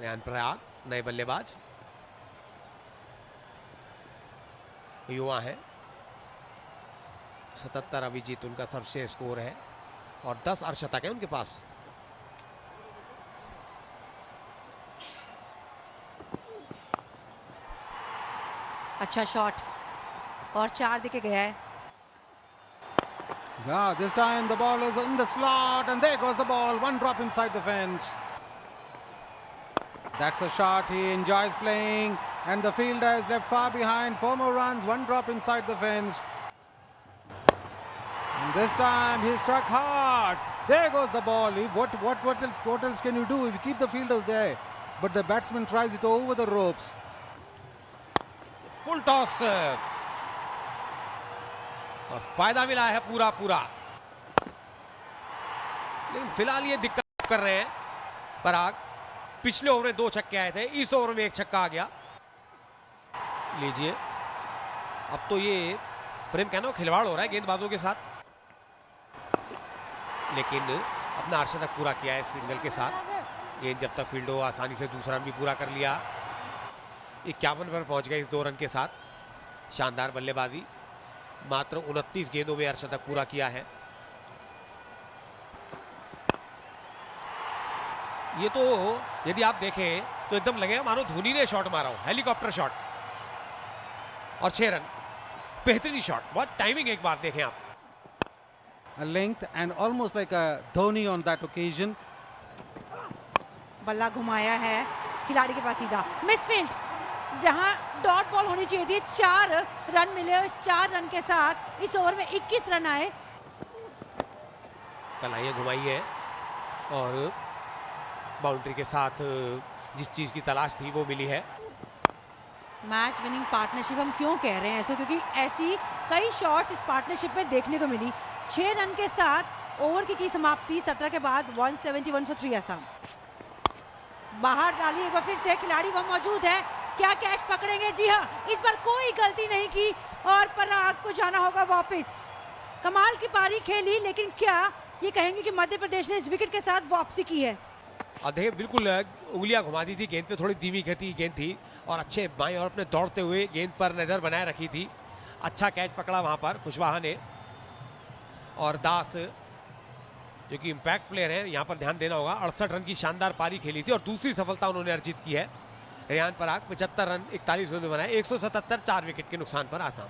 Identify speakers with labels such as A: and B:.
A: Ryan पराग नए बल्लेबाज, युवा है। 77 अभिजीत उनका सर्वश्रेष्ठ स्कोर है और 10 अर्धशतक है उनके पास।
B: अच्छा शॉट और 4 दिखे गया है।
C: Yeah, this time the ball is in the slot and there goes the ball. One drop inside the fence. That's a shot he enjoys playing and the fielder is left far behind. 4 more runs, one drop inside the fence. And this time he struck hard. There goes the ball. What else can you do if you keep the fielders there? But the batsman tries it over the ropes.
A: Full toss और फायदा मिला है पूरा पूरा, लेकिन फिलहाल ये दिक्कत कर रहे हैं पराग। पिछले ओवर में 2 छक्के आए थे, इस ओवर में 1 छक्का आ गया। लीजिए, अब तो ये प्रेम कहना खिलवाड़ हो रहा है गेंदबाजों के साथ, लेकिन अपना अर्धशतक पूरा किया है सिंगल के साथ। गेंद जब तक फील्ड हो आसानी से दूसरा रन भी पूरा कर लिया। 51 पर पहुंच गए इस 2 रन के साथ। शानदार बल्लेबाजी, मात्र 29 गेंदों में अर्धशतक पूरा किया है। ये तो यदि आप देखें तो एकदम लगेगा मानो धोनी ने शॉट मारा हो, हेलीकॉप्टर शॉट। और 6 रन, बेहतरीन शॉट, बहुत टाइमिंग एक बार देखें आप।
C: A length and almost like a Dhoni on that occasion.
B: बल्ला घुमाया है खिलाड़ी के पास सीधा, मिसफील्ड, जहां डॉट बॉल होनी चाहिए थी। 4 रन मिले और इस 4 रन के साथ इस ओवर में 21 रन आए।
A: कलाइयां घुमाई है और बाउंड्री के साथ जिस चीज की तलाश थी वो मिली है।
B: मैच विनिंग पार्टनरशिप हम क्यों कह रहे हैं ऐसे, क्योंकि ऐसी कई शॉट्स इस पार्टनरशिप में देखने को मिली। 6 रन के साथ ओवर की समाप्ति 17 के बाद 171 फॉर 3 असम। बाहर डाली एक बार फिर से, खिलाड़ी वहां मौजूद है, क्या कैच पकड़ेंगे? जी हाँ, इस बार कोई गलती नहीं की और पराग को जाना होगा वापस। कमाल की पारी खेली, लेकिन क्या ये कहेंगे कि मध्य प्रदेश ने इस विकेट के साथ वापसी की है?
A: और देखिए बिल्कुल उंगलियां घुमा दी थी गेंद पे, थोड़ी धीमी गति गेंद थी और अच्छे बाएं और अपने दौड़ते हुए गेंद पर नजर बनाए रखी थी। अच्छा कैच पकड़ा वहां पर कुशवाहा ने। और दास जो कि इम्पैक्ट प्लेयर है, यहाँ पर ध्यान देना होगा। 68 रन की शानदार पारी खेली थी और दूसरी सफलता उन्होंने अर्जित की है। रेयान पराग 75 रन 41 गेंदों में बनाए, 177 4 विकेट के नुकसान पर आसाम।